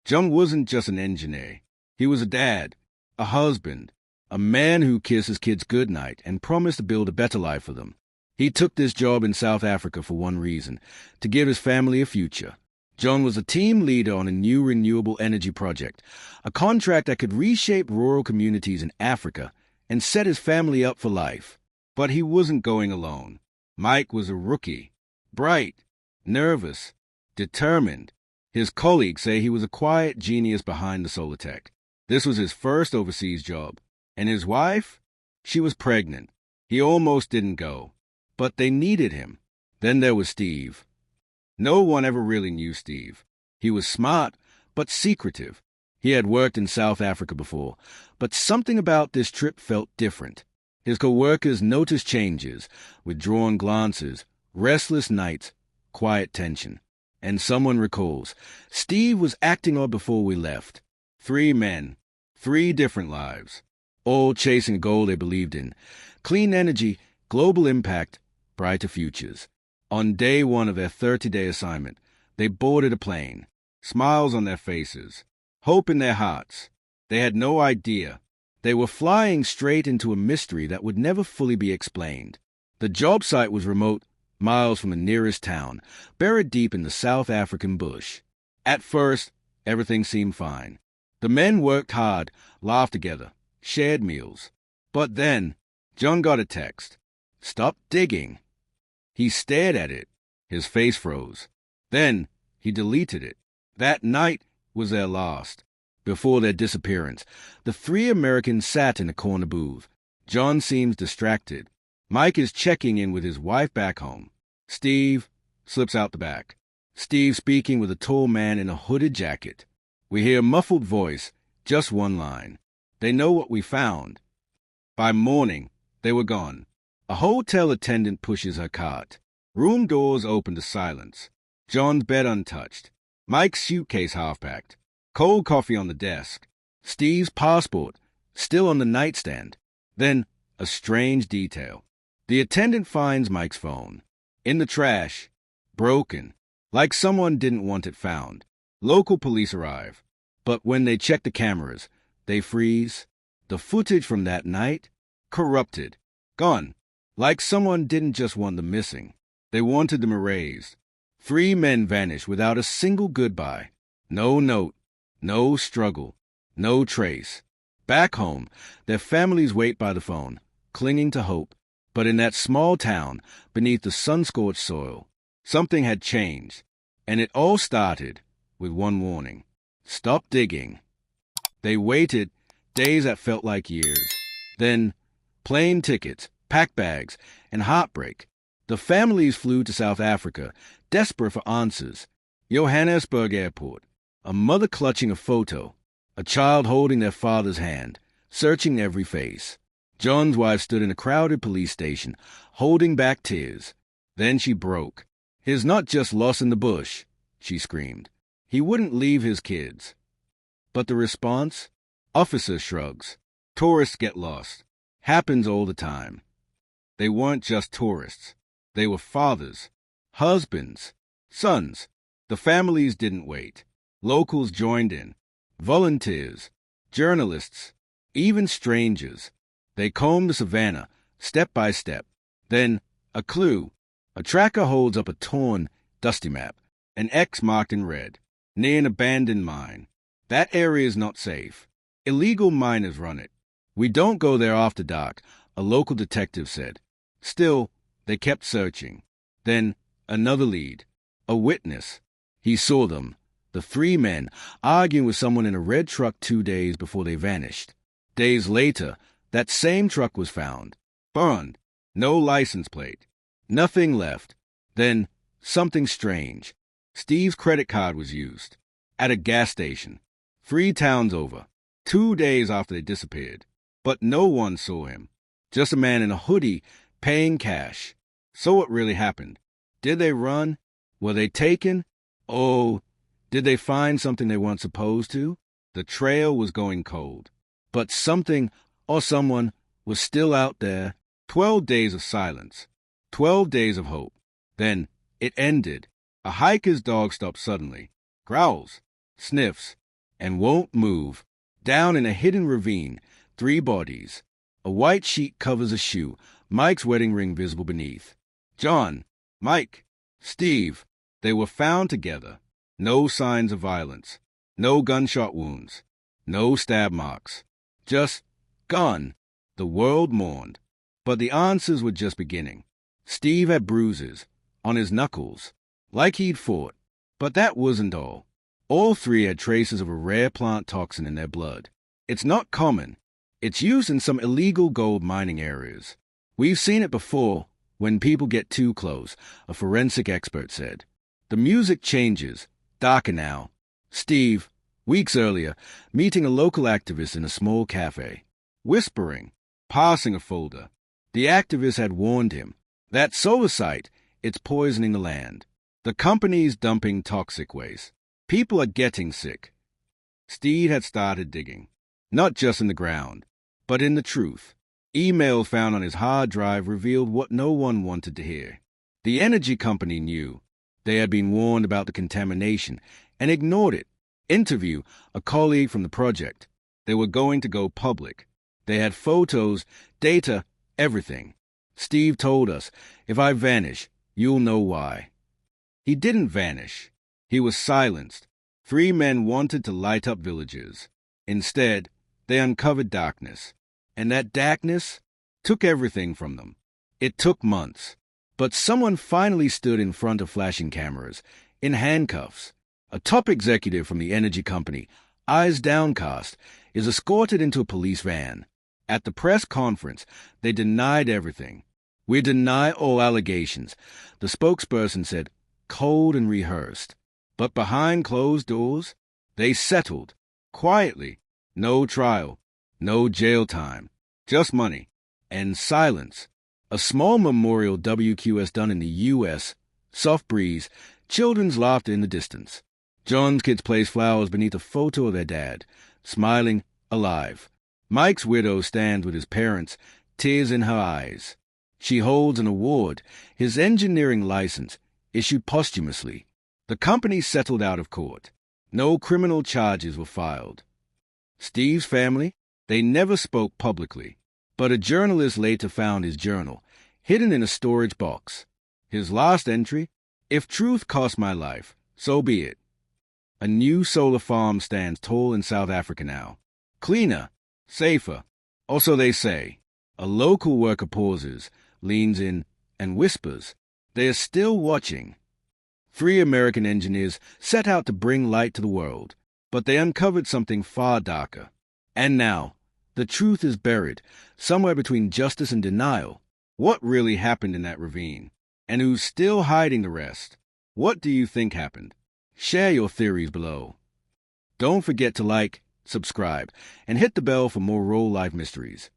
John wasn't just an engineer. He was a dad, a husband, a man who kissed his kids goodnight and promised to build a better life for them. He took this job in South Africa for one reason, to give his family a future. John was a team leader on a new renewable energy project, a contract that could reshape rural communities in Africa and set his family up for life. But he wasn't going alone. Mike was a rookie, bright, nervous, determined. His colleagues say he was a quiet genius behind the solar tech. This was his first overseas job. And his wife? She was pregnant. He almost didn't go. But they needed him. Then there was Steve. No one ever really knew Steve. He was smart, but secretive. He had worked in South Africa before, but something about this trip felt different. His co-workers noticed changes, withdrawn glances, restless nights, quiet tension. And someone recalls, Steve was acting odd before we left. 3 men, 3 different lives, all chasing a goal they believed in. Clean energy, global impact, brighter futures. On day 1 of their 30-day assignment, they boarded a plane, smiles on their faces, hope in their hearts. They had no idea. They were flying straight into a mystery that would never fully be explained. The job site was remote, miles from the nearest town, buried deep in the South African bush. At first, everything seemed fine. The men worked hard, laughed together, shared meals. But then, John got a text. Stop digging. He stared at it. His face froze. Then, he deleted it. That night was their last. Before their disappearance, the 3 Americans sat in a corner booth. John seems distracted. Mike is checking in with his wife back home. Steve slips out the back. Steve speaking with a tall man in a hooded jacket. We hear a muffled voice, just one line. They know what we found. By morning, they were gone. A hotel attendant pushes her cart. Room doors open to silence. John's bed untouched. Mike's suitcase half-packed. Cold coffee on the desk. Steve's passport still on the nightstand. Then, a strange detail. The attendant finds Mike's phone. In the trash. Broken. Like someone didn't want it found. Local police arrive. But when they check the cameras, they freeze. The footage from that night? Corrupted. Gone. Like someone didn't just want them missing. They wanted them erased. 3 men vanished without a single goodbye. No note. No struggle. No trace. Back home, their families wait by the phone, clinging to hope. But in that small town, beneath the sun-scorched soil, something had changed. And it all started with one warning. Stop digging. They waited, days that felt like years. Then, plane tickets, pack bags, and heartbreak. The families flew to South Africa, desperate for answers. Johannesburg Airport. A mother clutching a photo. A child holding their father's hand, searching every face. John's wife stood in a crowded police station, holding back tears. Then she broke. He's not just lost in the bush, she screamed. He wouldn't leave his kids. But the response? Officer shrugs. Tourists get lost. Happens all the time. They weren't just tourists. They were fathers, husbands, sons. The families didn't wait. Locals joined in. Volunteers, journalists, even strangers. They combed the savannah, step by step. Then, a clue. A tracker holds up a torn, dusty map, an X marked in red, near an abandoned mine. That area is not safe. Illegal miners run it. We don't go there after dark, a local detective said. Still, they kept searching. Then, another lead. A witness. He saw them, the 3 men, arguing with someone in a red truck 2 days before they vanished. Days later, that same truck was found. Burned. No license plate. Nothing left. Then, something strange. Steve's credit card was used. At a gas station. 3 towns over. 2 days after they disappeared. But no one saw him. Just a man in a hoodie paying cash. So what really happened? Did they run? Were they taken? Oh, did they find something they weren't supposed to? The trail was going cold. But something or someone was still out there. 12 days of silence. 12 days of hope. Then it ended. A hiker's dog stopped suddenly. Growls. Sniffs. and won't move. Down in a hidden ravine, 3 bodies. A white sheet covers a shoe, Mike's wedding ring visible beneath. John, Mike, Steve, they were found together. No signs of violence. No gunshot wounds. No stab marks. Just gone. The world mourned. But the answers were just beginning. Steve had bruises on his knuckles, like he'd fought. But that wasn't all. All 3 had traces of a rare plant toxin in their blood. It's not common. It's used in some illegal gold mining areas. We've seen it before when people get too close, a forensic expert said. The music changes, darker now. Steve, weeks earlier, meeting a local activist in a small cafe, whispering, passing a folder. The activist had warned him. That solar site, it's poisoning the land. The company's dumping toxic waste. People are getting sick. Steve had started digging, not just in the ground, but in the truth. Emails found on his hard drive revealed what no one wanted to hear. The energy company knew. They had been warned about the contamination and ignored it. Interview a colleague from the project. They were going to go public. They had photos, data, everything. Steve told us, if I vanish, you'll know why. He didn't vanish. He was silenced. 3 men wanted to light up villages. Instead, they uncovered darkness. And that darkness took everything from them. It took months. But someone finally stood in front of flashing cameras, in handcuffs. A top executive from the energy company, eyes downcast, is escorted into a police van. At the press conference, they denied everything. We deny all allegations, the spokesperson said, cold and rehearsed. But behind closed doors, they settled, quietly. No trial, no jail time, just money and silence. A small memorial WQS done in the U.S., soft breeze, children's laughter in the distance. John's kids place flowers beneath a photo of their dad, smiling, alive. Mike's widow stands with his parents, tears in her eyes. She holds an award, his engineering license, issued posthumously. The company settled out of court. No criminal charges were filed. Steve's family, they never spoke publicly, but a journalist later found his journal, hidden in a storage box. His last entry, if truth cost my life, so be it. A new solar farm stands tall in South Africa now. Cleaner, safer, or so they say. A local worker pauses, leans in, and whispers, they are still watching. 3 American engineers set out to bring light to the world, but they uncovered something far darker. And now, the truth is buried, somewhere between justice and denial. What really happened in that ravine? And who's still hiding the rest? What do you think happened? Share your theories below. Don't forget to like, subscribe, and hit the bell for more real-life mysteries.